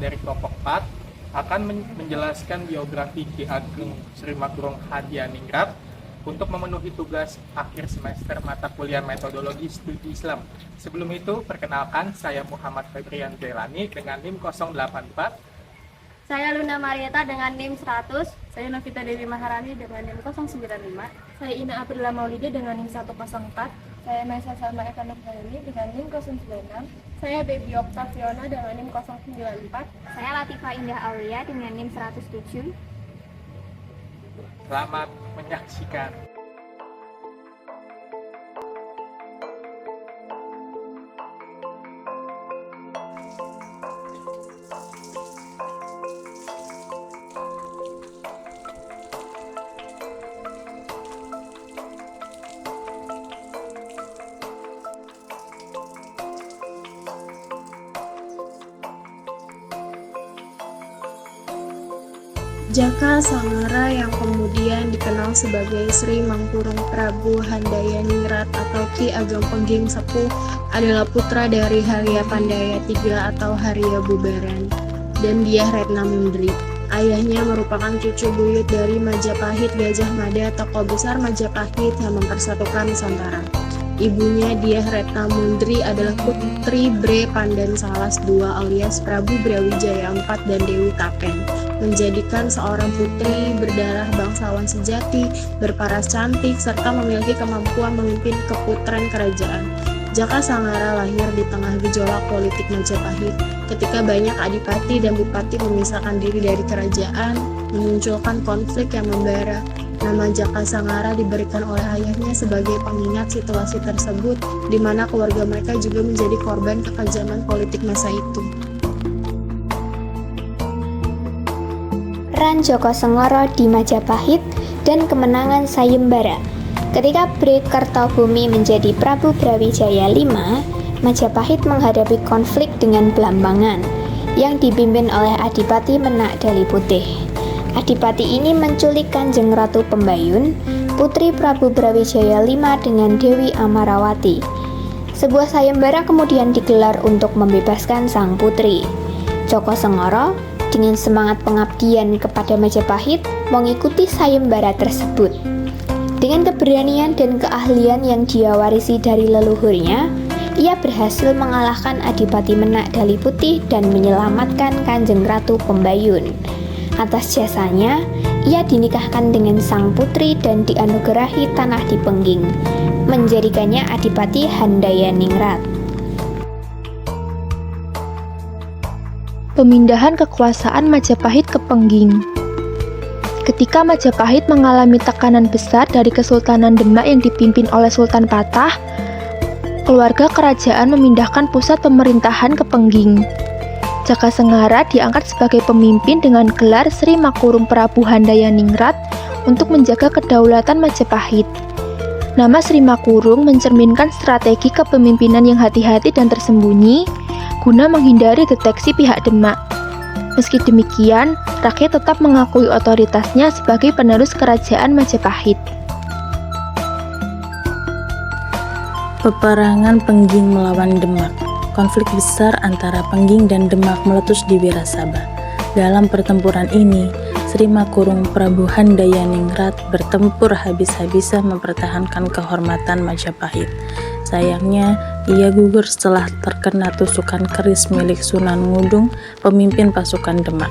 dari kelompok 4 akan menjelaskan biografi Ki Ageng Sri Magurung Hadyaningrat untuk memenuhi tugas akhir semester mata kuliah metodologi studi Islam. Sebelum itu, perkenalkan saya Muhammad Febrian Jailani dengan NIM 084. Saya Luna Marieta dengan NIM 100. Saya Novita Dewi Maharani dengan NIM 095. Saya Ina Aprila Maulida dengan NIM 104. Saya Maisa Salma Eka Nurhaini dengan NIM 096. Saya Baby Oktaviona dengan NIM 094. Saya Latifah Indah Aulia dengan NIM 107. Selamat menyaksikan. Jaka Sangara yang kemudian dikenal sebagai Sri Mangkurung Prabu Handayani-Ningrat atau Ki Ageng Pengging Sepuh adalah putra dari Haria Pandaya III atau Haria Bubaran dan Dyah Retna Mundri. Ayahnya merupakan cucu buyut dari Majapahit Gajah Mada, tokoh besar Majapahit yang mempersatukan Nusantara. Ibunya Dyah Retna Mundri adalah putri Bre Pandan Salas II alias Prabu Brawijaya IV dan Dewi Taken, menjadikan seorang putri berdarah bangsawan sejati, berparas cantik, serta memiliki kemampuan memimpin keputren kerajaan. Jaka Sangara lahir di tengah gejolak politik Majapahit, ketika banyak adipati dan bupati memisahkan diri dari kerajaan, memunculkan konflik yang membara. Nama Jaka Sangara diberikan oleh ayahnya sebagai pengingat situasi tersebut, di mana keluarga mereka juga menjadi korban kekejaman politik masa itu. Peran Joko Sengoro di Majapahit dan kemenangan sayembara. Ketika Bre Kertobumi menjadi Prabu Brawijaya V, Majapahit menghadapi konflik dengan Blambangan yang dipimpin oleh Adipati Menak Dali Putih. Adipati ini menculik Kanjeng Ratu Pembayun, putri Prabu Brawijaya V dengan Dewi Amarawati. Sebuah sayembara kemudian digelar untuk membebaskan sang putri. Joko Sengoro dengan semangat pengabdian kepada Majapahit mengikuti sayembara tersebut. Dengan keberanian dan keahlian yang dia warisi dari leluhurnya, ia berhasil mengalahkan Adipati Menak Dali Putih dan menyelamatkan Kanjeng Ratu Pembayun. Atas jasanya, ia dinikahkan dengan sang putri dan dianugerahi tanah di Pengging, menjadikannya Adipati Handayani-Ningrat. Pemindahan kekuasaan Majapahit ke Pengging. Ketika Majapahit mengalami tekanan besar dari Kesultanan Demak yang dipimpin oleh Sultan Patah, keluarga kerajaan memindahkan pusat pemerintahan ke Pengging. Jaka Sengara diangkat sebagai pemimpin dengan gelar Sri Mangkurung Prabu Handayani-Ningrat untuk menjaga kedaulatan Majapahit. Nama Sri Mangkurung mencerminkan strategi kepemimpinan yang hati-hati dan tersembunyi guna menghindari deteksi pihak Demak. Meski demikian, rakyat tetap mengakui otoritasnya sebagai penerus kerajaan Majapahit. Peperangan Pengging melawan Demak. Konflik besar antara Pengging dan Demak meletus di Wirasaba. Dalam pertempuran ini, Sri Mangkurung Prabu Handayani-Ningrat bertempur habis-habisan mempertahankan kehormatan Majapahit. Sayangnya, ia gugur setelah terkena tusukan keris milik Sunan Ngudung, pemimpin pasukan Demak.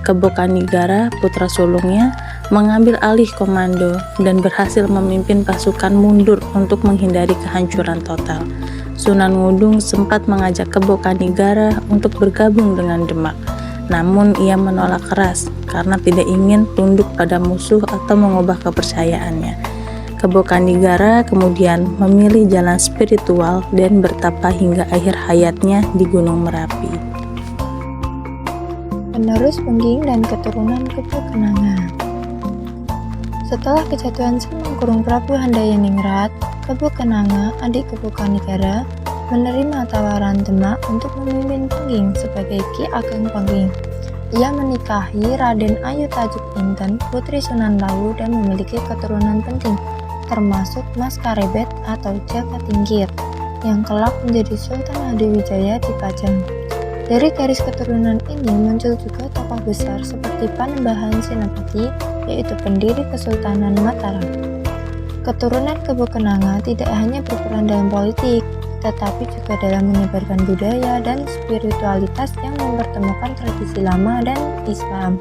Kebo Kanigara, putra sulungnya, mengambil alih komando dan berhasil memimpin pasukan mundur untuk menghindari kehancuran total. Sunan Ngudung sempat mengajak Kebo Kanigara untuk bergabung dengan Demak, namun ia menolak keras karena tidak ingin tunduk pada musuh atau mengubah kepercayaannya. Kebo Kanigara kemudian memilih jalan spiritual dan bertapa hingga akhir hayatnya di Gunung Merapi. Penerus Pengging dan keturunan Kebo Kenanga. Setelah kejatuhan Sri Mangkurung Prabu Handayani-Ningrat, Kebo Kenanga, adik Kebo Kanigara, menerima tawaran Demak untuk memimpin Pengging sebagai Ki Ageng Pengging. Ia menikahi Raden Ayu Tajuk Inten, putri Sunan Lawu, dan memiliki keturunan penting, termasuk Mas Karebet atau Jaka Tingkir, yang kelak menjadi Sultan Hadiwijaya di Pajang. Dari garis keturunan ini, ini muncul juga tokoh besar seperti Panembahan Senapati, yaitu pendiri Kesultanan Mataram. Keturunan Kebo Kenanga tidak hanya berperan dalam politik, tetapi juga dalam menyebarkan budaya dan spiritualitas yang mempertemukan tradisi lama dan Islam.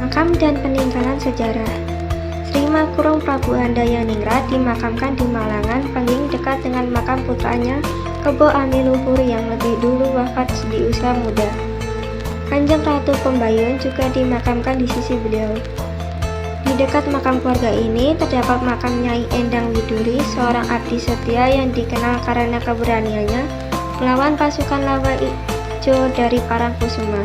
Makam dan peninggalan sejarah. Sri Makurung Prabu Handayaningrat dimakamkan di Malangan, Pengging, dekat dengan makam putranya Kebo Amiluhur yang lebih dulu wafat di usia muda. Kanjeng Ratu Pembayun juga dimakamkan di sisi beliau. Di dekat makam keluarga ini terdapat makam Nyai Endang Widuri, seorang abdi setia yang dikenal karena keberaniannya melawan pasukan Lawa Ijo dari Parangkusuma.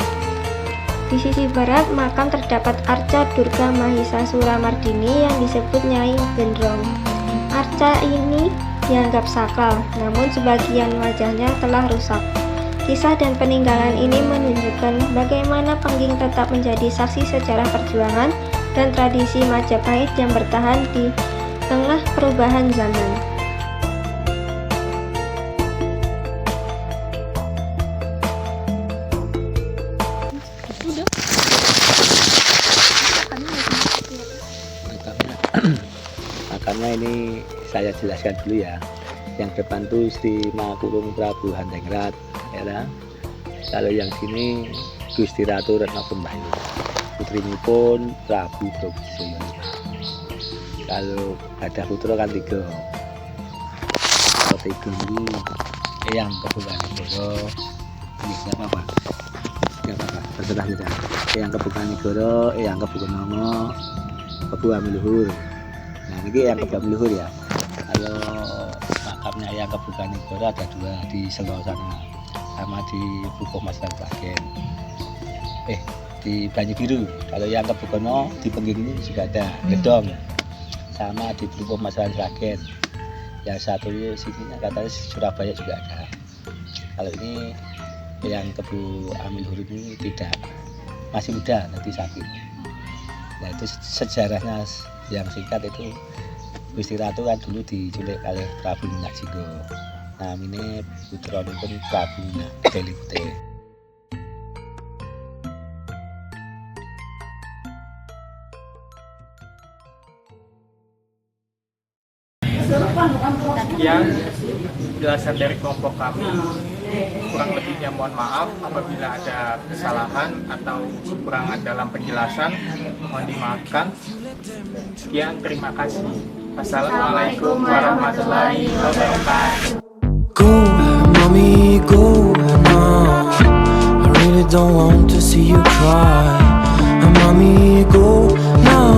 Di sisi barat makam terdapat arca Durga Mahisa Suramardini yang disebut Nyai Gendrong. Arca ini dianggap sakral, namun sebagian wajahnya telah rusak. Kisah dan peninggalan ini menunjukkan bagaimana Pengging tetap menjadi saksi sejarah perjuangan dan tradisi Majapahit yang bertahan di tengah perubahan zaman. Makamnya ini saya jelaskan dulu ya. Yang depan tuh Sri Makurung Prabu Handayaningrat, ya. Kalau yang sini Gusti Ratu Retno Pembayun, putrinipun Prabu Brawijaya. Kalau ada putra kan 3. Kalau ini yang Kebukanegoro, ini siapa Pak? Siapa Pak? Terserah kita. Yang Kebukanegoro, yang Kebukanama, Kebo Amiluhur. Nah ini yang Kebo Amiluhur ya. Kalau makamnya yang Kebukanegoro ada 2 di Selo sana, sama di Buko Mas Ragen. Di Banyu Biru. Kalau yang Kebukono di Pengging ini juga ada Gedong, sama di Buko Mas Ragen. Yang satu sininya katanya Surabaya juga ada. Kalau ini yang Kebo Amiluhur ini tidak, masih muda, nanti sakit. Nah itu sejarahnya yang singkat itu, Gusti Ratu kan dulu diculik oleh Prabu Minyak Jinggo. Nah ini putranya pun Prabu Minyak Delite. Sekian penjelasan dari kelompok kami. Kurang lebihnya mohon maaf apabila ada kesalahan atau kekurangan dalam penjelasan, mohon dimaafkan. Sekian, terima kasih. Wassalamualaikum warahmatullahi wabarakatuh. Go, mommy, go now. I really don't want to see you cry. Mommy, go now.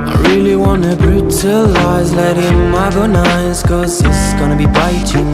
I really wanna brutalize, let him have a nice, 'cause it's gonna be biting